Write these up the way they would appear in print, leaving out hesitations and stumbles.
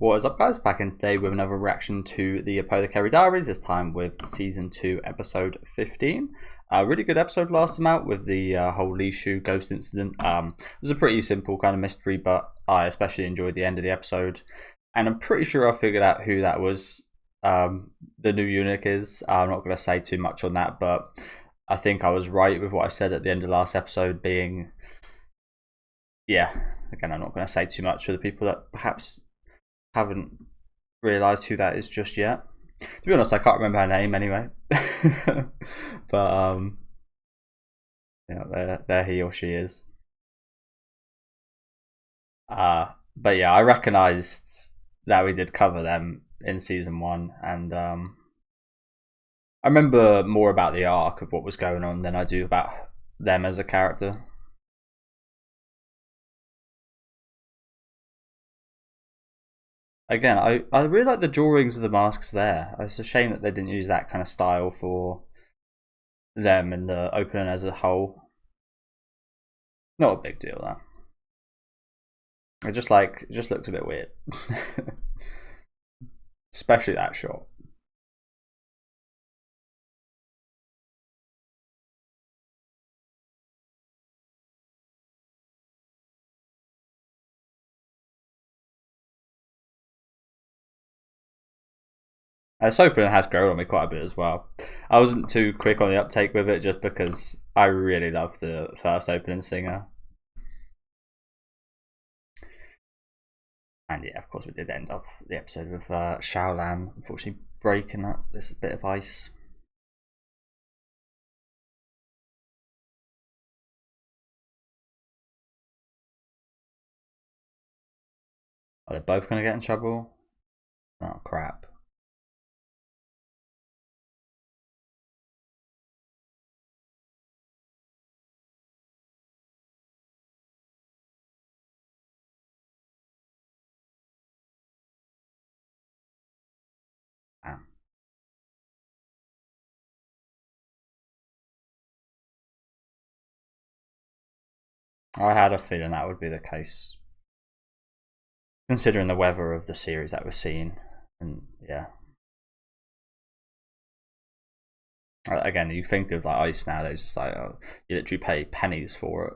What is up, guys? Back in today with another reaction to the Apothecary Diaries, this time with Season 2, Episode 15. A really good episode last time out with the whole Lishu ghost incident. It was a pretty simple kind of mystery, but I especially enjoyed the end of the episode. And I'm pretty sure I figured out who that was, the new eunuch is. I'm not going to say too much on that, but I think I was right with what I said at the end of last episode being... Yeah, again, I'm not going to say too much for the people that perhaps haven't realised who that is just yet. To be honest, I can't remember her name anyway. But you know, there he or she is. But yeah, I recognised that we did cover them in season 1, and I remember more about the arc of what was going on than I do about them as a character. Again, I really like the drawings of the masks there. It's a shame that they didn't use that kind of style for them in the opening as a whole. Not a big deal though. It just looks a bit weird. Especially that shot. This opening has grown on me quite a bit as well. I wasn't too quick on the uptake with it just because I really love the first opening singer. And yeah, of course we did end off the episode with Xiaolan unfortunately breaking up this bit of ice. Are they both going to get in trouble? Oh crap. Damn. I had a feeling that would be the case, considering the weather of the series that we're seeing. And yeah, again, you think of like ice nowadays, it's like you literally pay pennies for it.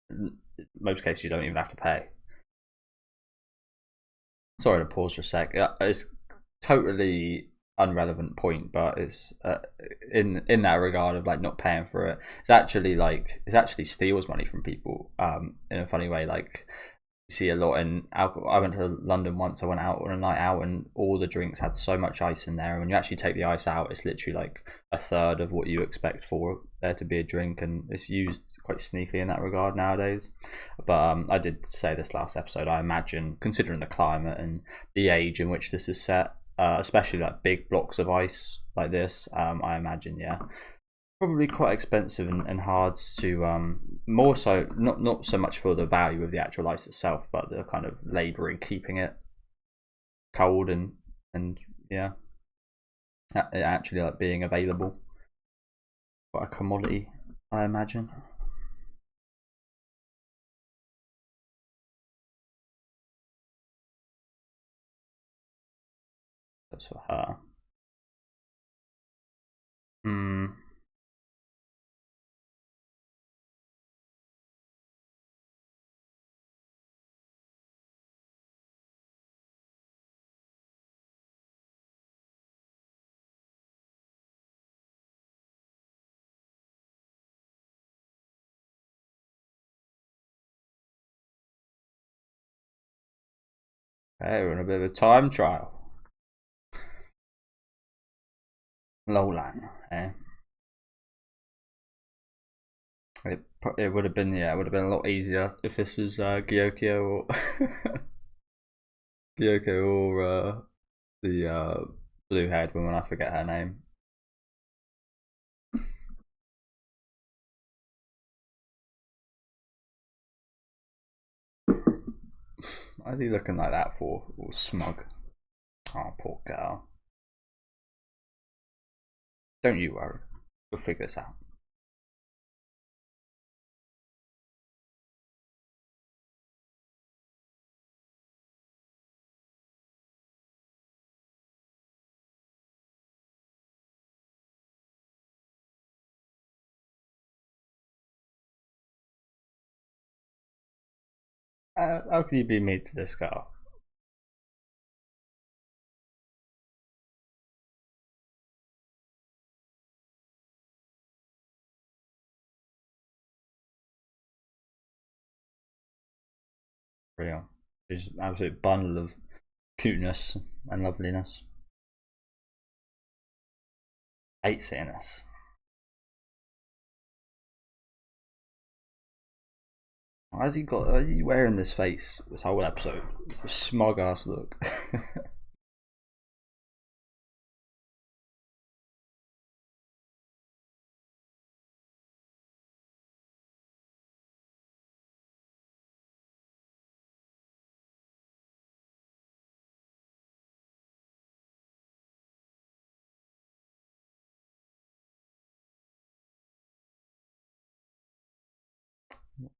In most cases, you don't even have to pay. Sorry to pause for a sec. It's totally unrelevant point, but it's in that regard of like not paying for it. It's actually steals money from people in a funny way. Like you see a lot in alcohol. I went to London once. I went out on a night out, and all the drinks had so much ice in there. And when you actually take the ice out, it's literally like a third of what you expect for there to be a drink, and it's used quite sneakily in that regard nowadays. But I did say this last episode. I imagine, considering the climate and the age in which this is set, especially like big blocks of ice like this, I imagine, yeah, probably quite expensive and hard to more so not so much for the value of the actual ice itself, but the kind of labour in keeping it cold and yeah, it actually like being available, quite a commodity, I imagine. That's for her. Hmm. Okay, we're in a bit of a time trial. Lolan, eh? It would have been, yeah, it would have been a lot easier if this was Gyokyo or Gyoko or the blue haired woman, I forget her name. Why is he looking like that for? All smug. Oh, poor girl. Don't you worry. We'll figure this out. How can you be mean to this girl? Real. She's an absolute bundle of cuteness and loveliness. Hate seeing this. Why has he got? Are you wearing this face this whole episode? It's a smug ass look.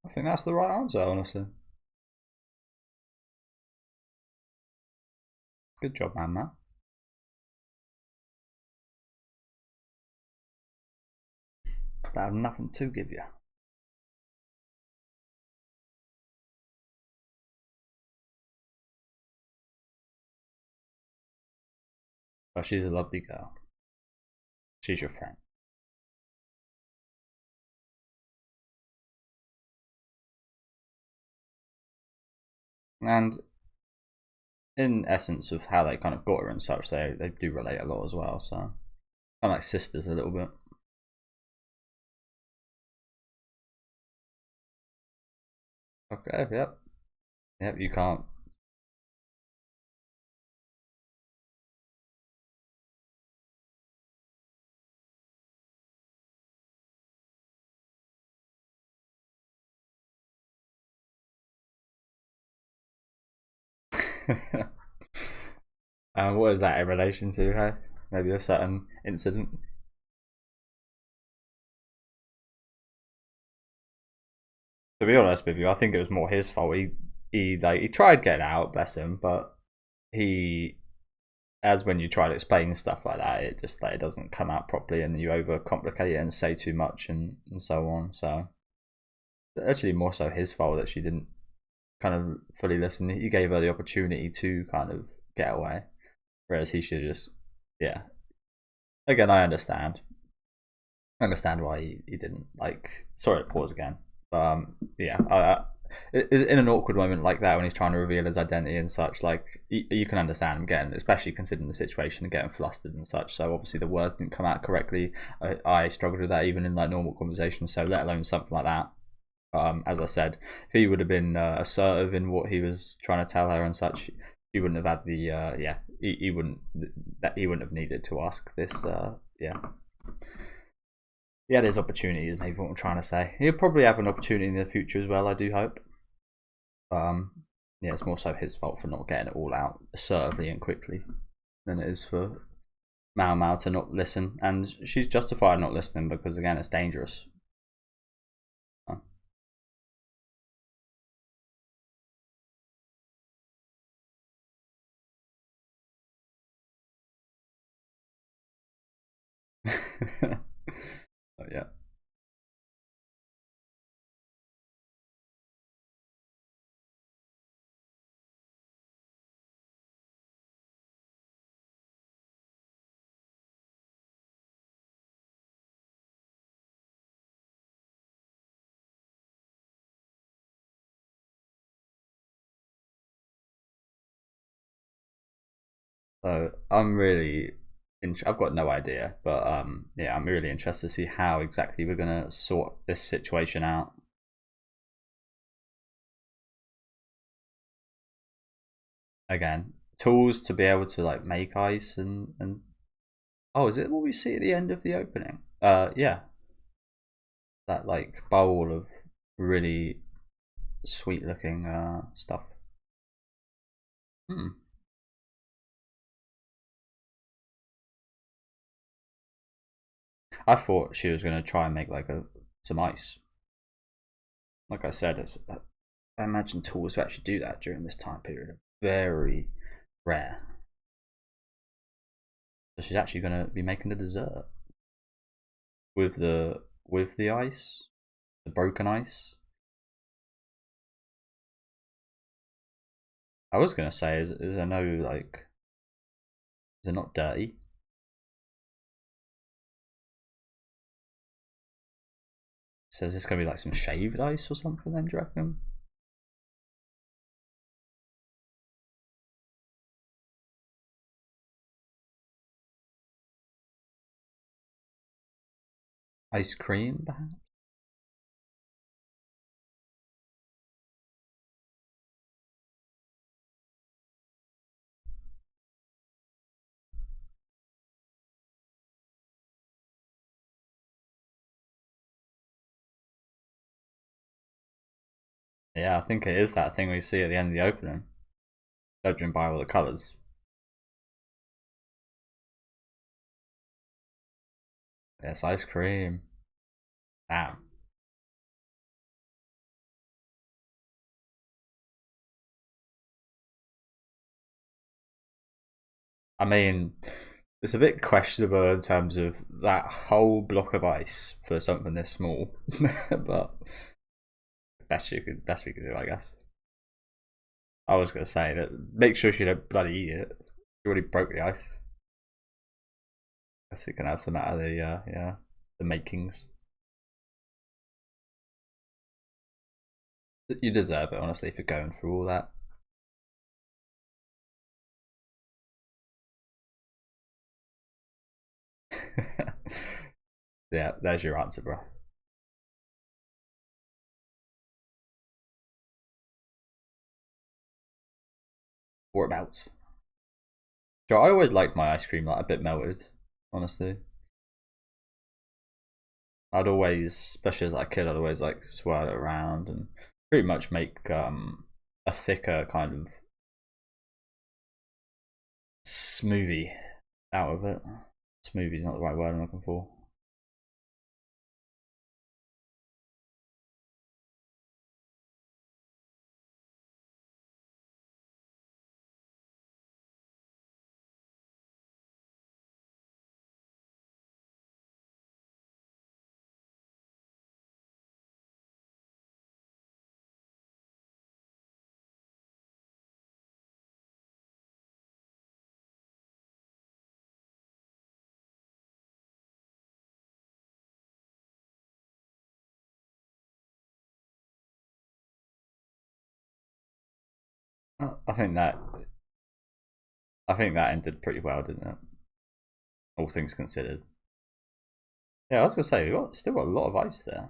I think that's the right answer, honestly. Good job, man, Matt. I have nothing to give you. But she's a lovely girl. She's your friend. And in essence of how they kind of got her and such, they do relate a lot as well. So kind of like sisters a little bit. Okay, yep. You can't. What is that in relation to? Hey, maybe a certain incident. To be honest with you, I think it was more his fault. He tried getting out, bless him, but he as when you try to explain stuff like that, it just like it doesn't come out properly, and you overcomplicate it and say too much and so on. So actually, more so his fault that she didn't kind of fully listen. He gave her the opportunity to kind of get away, whereas he should just yeah. Again, I understand why he didn't like. Sorry to pause again, but yeah, in an awkward moment like that when he's trying to reveal his identity and such, like you can understand him getting, especially considering the situation and getting flustered and such. So obviously the words didn't come out correctly. I struggled with that even in like normal conversations. So let alone something like that. As I said, if he would have been assertive in what he was trying to tell her and such, he wouldn't have had the yeah. He wouldn't he wouldn't have needed to ask this yeah. He had his opportunities, maybe what I'm trying to say. He'll probably have an opportunity in the future as well, I do hope. Yeah, it's more so his fault for not getting it all out assertively and quickly than it is for Mao Mao to not listen. And she's justified not listening because, again, it's dangerous. Yeah. So I'm really, I've got no idea, but yeah, I'm really interested to see how exactly we're gonna sort this situation out. Again, tools to be able to like make ice and oh, is it what we see at the end of the opening? Yeah, that like bowl of really sweet looking stuff. Hmm. I thought she was gonna try and make like some ice. Like I said, I imagine tools to actually do that during this time period are very rare. So she's actually gonna be making a dessert with the ice, the broken ice. I was gonna say, is there no like, is it not dirty? So is this gonna be like some shaved ice or something then, do you reckon? Ice cream, perhaps? Yeah, I think it is that thing we see at the end of the opening, judging by all the colours. Yes, ice cream. Damn. I mean, it's a bit questionable in terms of that whole block of ice for something this small, but best we could do, I guess. I was gonna say that make sure you don't bloody eat it. You already broke the ice. Guess we can have some out of the yeah, the makings. You deserve it, honestly, for going through all that. Yeah, there's your answer, bro. Whereabouts? So I always liked my ice cream like a bit melted, honestly. I'd always, especially as a kid, I'd always like swirl it around and pretty much make a thicker kind of smoothie out of it. Smoothie's not the right word I'm looking for. I think that ended pretty well, didn't it? All things considered. Yeah, I was gonna say still got a lot of ice there,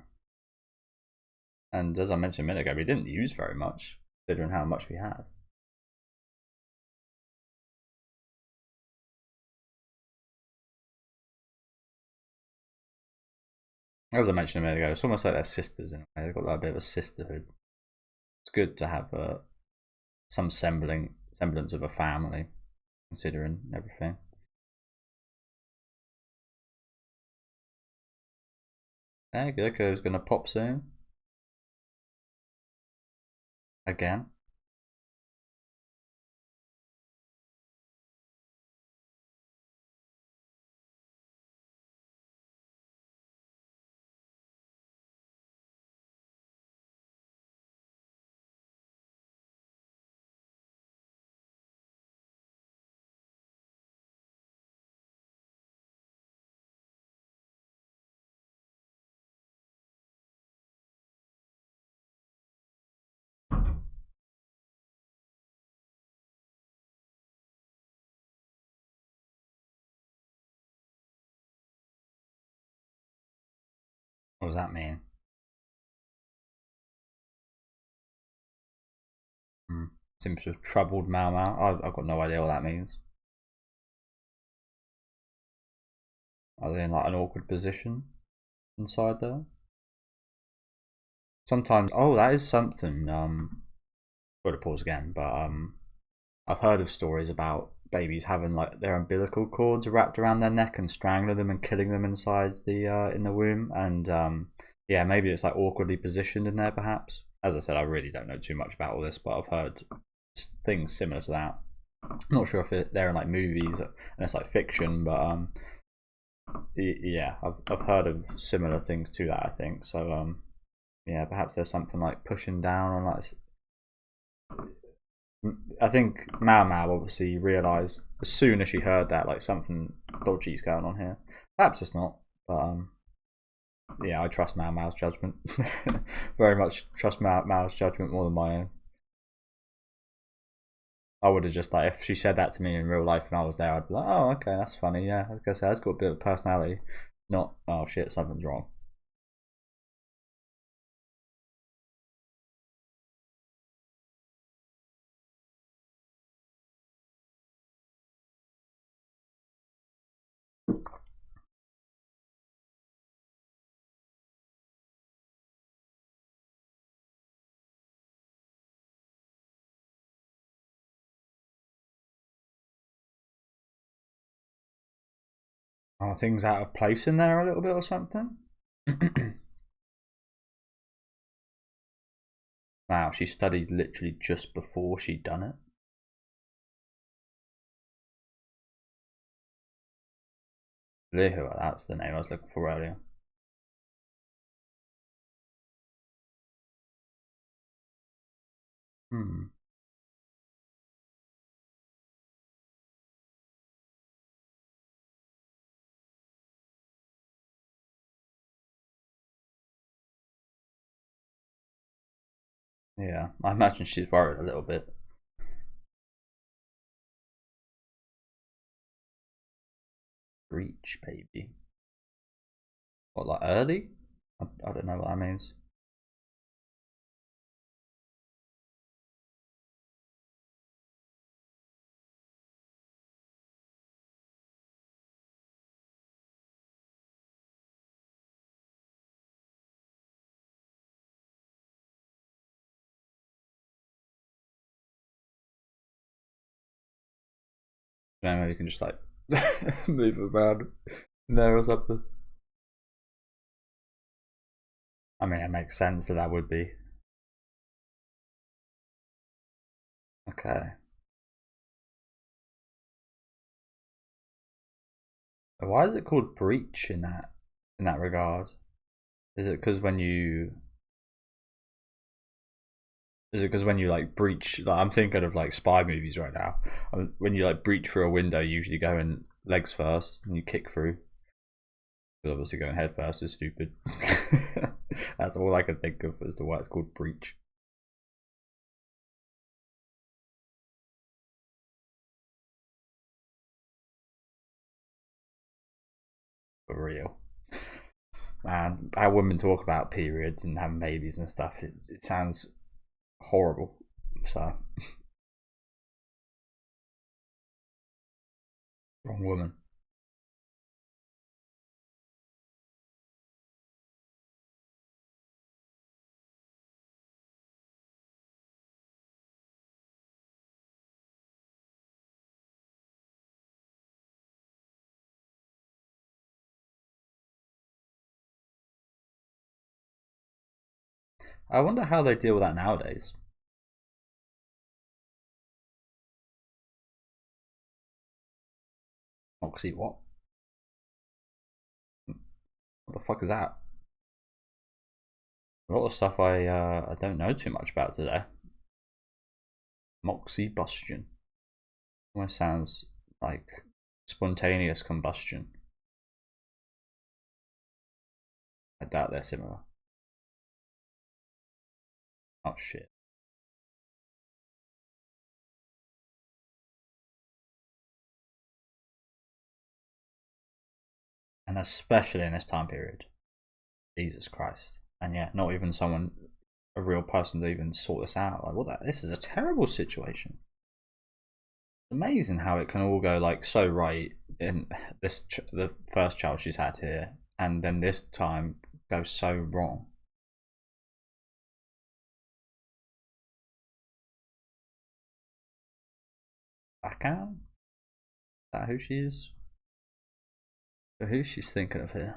and as I mentioned a minute ago, we didn't use very much considering how much we had. As I mentioned a minute ago, it's almost like they're sisters in a way. They've got that bit of a sisterhood. It's good to have some semblance of a family, considering everything. Hey, Gurko's gonna pop soon. Again. What does that mean? Hmm. Seems to have troubled Mau Mau. I've got no idea what that means. Are they in like an awkward position inside there? Sometimes, oh, that is something. Got to pause again, but I've heard of stories about babies having like their umbilical cords wrapped around their neck and strangling them and killing them inside the in the womb, and yeah, maybe it's like awkwardly positioned in there, perhaps. As I said, I really don't know too much about all this, but I've heard things similar to that. I'm not sure if they're in like movies and it's like fiction, but yeah, I've heard of similar things to that. I think so. Yeah, perhaps there's something like pushing down on like I think Mao Mao obviously realised as soon as she heard that like something dodgy's going on here. Perhaps it's not, but yeah, I trust Mao Mao's judgment. Very much trust Mao's judgment more than my own. I would have just like if she said that to me in real life and I was there, I'd be like, oh, okay, that's funny. Yeah, I guess that's got a bit of personality. Not oh shit, something's wrong. Are things out of place in there a little bit or something? Wow, she studied literally just before she'd done it. Lihua, that's the name I was looking for earlier. Hmm. Yeah, I imagine she's worried a little bit. Breach, baby. What, like early? I don't know what that means. Maybe you can just like move around there or something. I mean, it makes sense that that would be. Okay. Why is it called breach in that regard? Is it because when you is it because when you like breach? Like, I'm thinking of like spy movies right now. When you like breach through a window, you usually go in legs first and you kick through. But obviously, going head first is stupid. That's all I can think of as to why it's called breach. For real, man. How women talk about periods and having babies and stuff, it sounds horrible. So, wrong woman. I wonder how they deal with that nowadays. Moxie, what? What the fuck is that? A lot of stuff I don't know too much about today. Moxie bustion. Almost sounds like spontaneous combustion. I doubt they're similar. Oh shit. And especially in this time period. Jesus Christ. And yeah, not even someone, a real person to even sort this out. Like, what the, this is a terrible situation. It's amazing how it can all go like so right in the first child she's had here, and then this time goes so wrong. Backhand? Is that who she's? Who she's thinking of here?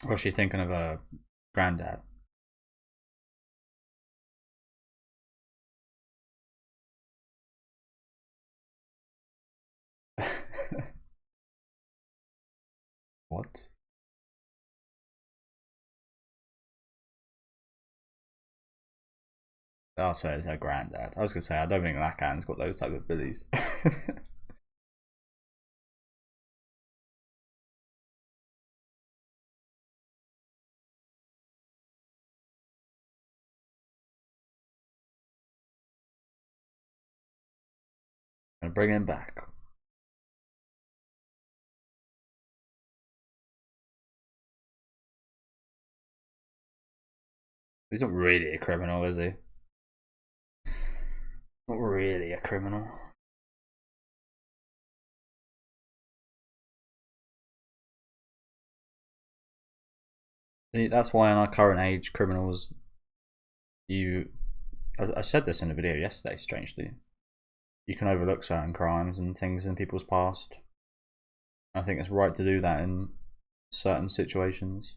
Or is she thinking of a granddad? What? I'll say it's her granddad. I was gonna say I don't think Lacan's got those type of abilities. Gonna bring him back. He's not really a criminal, is he? Not really a criminal. See, that's why in our current age, criminals, I said this in a video yesterday, strangely. You can overlook certain crimes and things in people's past. I think it's right to do that in certain situations.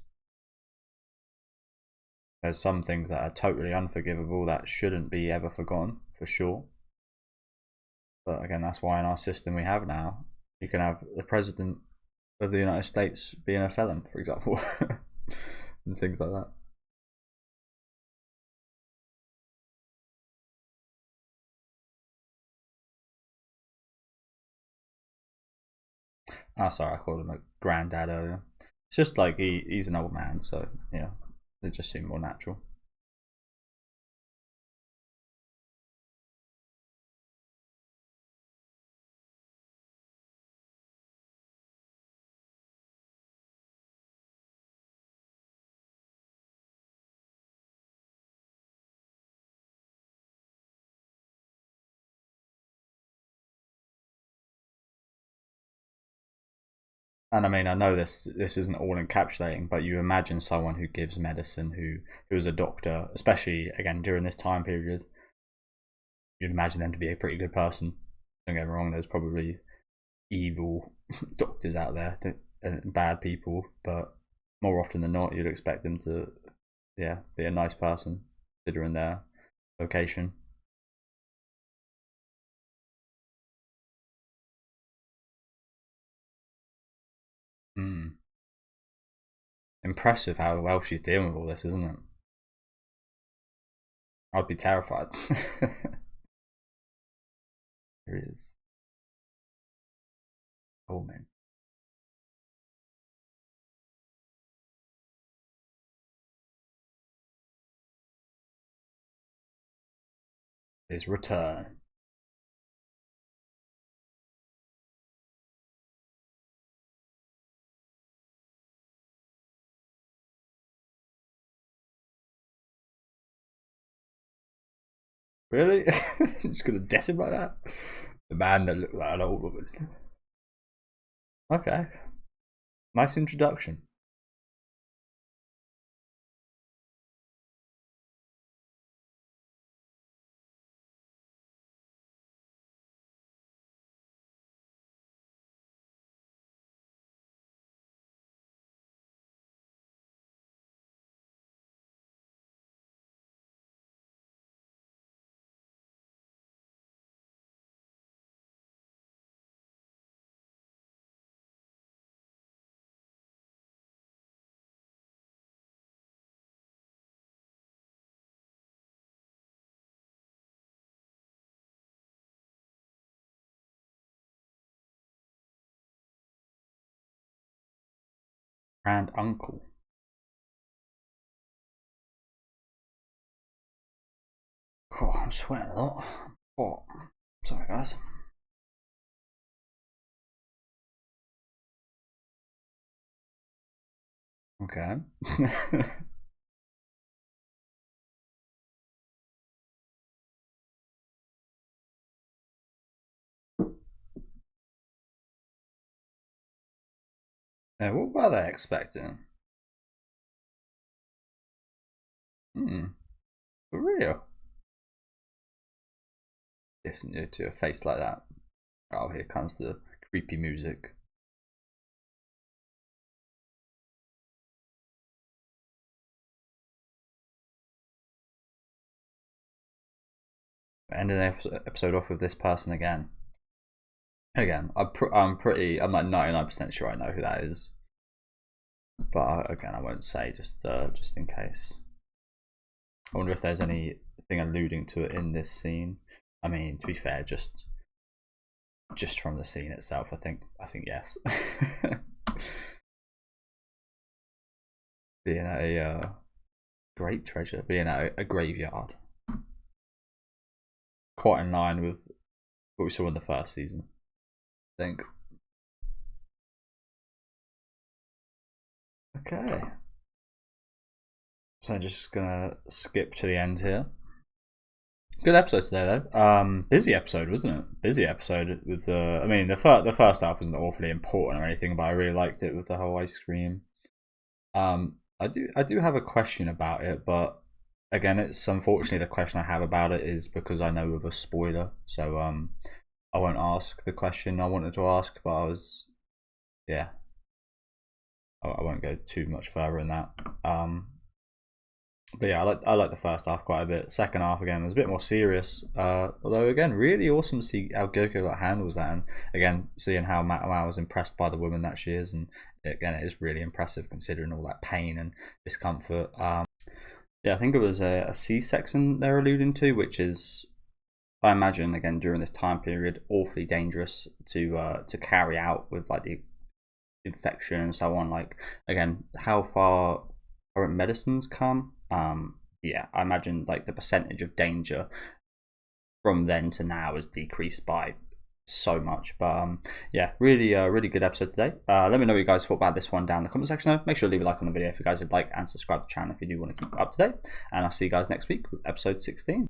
There's some things that are totally unforgivable that shouldn't be ever forgotten, for sure. But again, that's why in our system we have now, you can have the president of the United States being a felon, for example, and things like that. Oh, sorry, I called him a granddad earlier. It's just like he's an old man, so yeah, it just seemed more natural. And I mean, I know this isn't all encapsulating, but you imagine someone who gives medicine, who is a doctor, especially again during this time period, you'd imagine them to be a pretty good person. Don't get me wrong, there's probably evil doctors out there, and bad people, but more often than not, you'd expect them to, yeah, be a nice person considering their vocation. Mm. Impressive how well she's dealing with all this, isn't it? I'd be terrified. Here he is. Oh man. His return. Really? Just gonna diss him like that? The man that looked like an old woman. Okay. Nice introduction. Grand uncle. Oh, I'm sweating a lot. Oh, sorry guys. Okay. Yeah, what were they expecting? Hmm. For real? Listen to a face like that. Oh, here comes the creepy music. Ending the episode off with this person again. Again, I'm like 99% sure I know who that is. But again, I won't say just in case. I wonder if there's anything alluding to it in this scene. I mean, to be fair, just from the scene itself, I think yes. Being at a great treasure, being at a graveyard, quite in line with what we saw in the first season, I think. Okay, so I'm just gonna skip to the end here. Good episode today, though. Busy episode, wasn't it? Busy episode with the. I mean, the first half wasn't awfully important or anything, but I really liked it with the whole ice cream. I do have a question about it, but again, it's unfortunately the question I have about it is because I know of a spoiler, so I won't ask the question I wanted to ask, but yeah, I won't go too much further in that. But yeah, I like the first half quite a bit. Second half again was a bit more serious. Although again, really awesome to see how Goko handles that, and again seeing how Mao was impressed by the woman that she is, and again it is really impressive considering all that pain and discomfort. Yeah, I think it was a C-section they're alluding to, which is, I imagine again during this time period, awfully dangerous to carry out with like the infection and so on. Like again, how far current medicines come. Yeah, I imagine like the percentage of danger from then to now has decreased by so much. But yeah, really good episode today. Let me know what you guys thought about this one down in the comment section though. Make sure to leave a like on the video if you guys would like, and subscribe to the channel if you do want to keep up to date. And I'll see you guys next week with episode 16.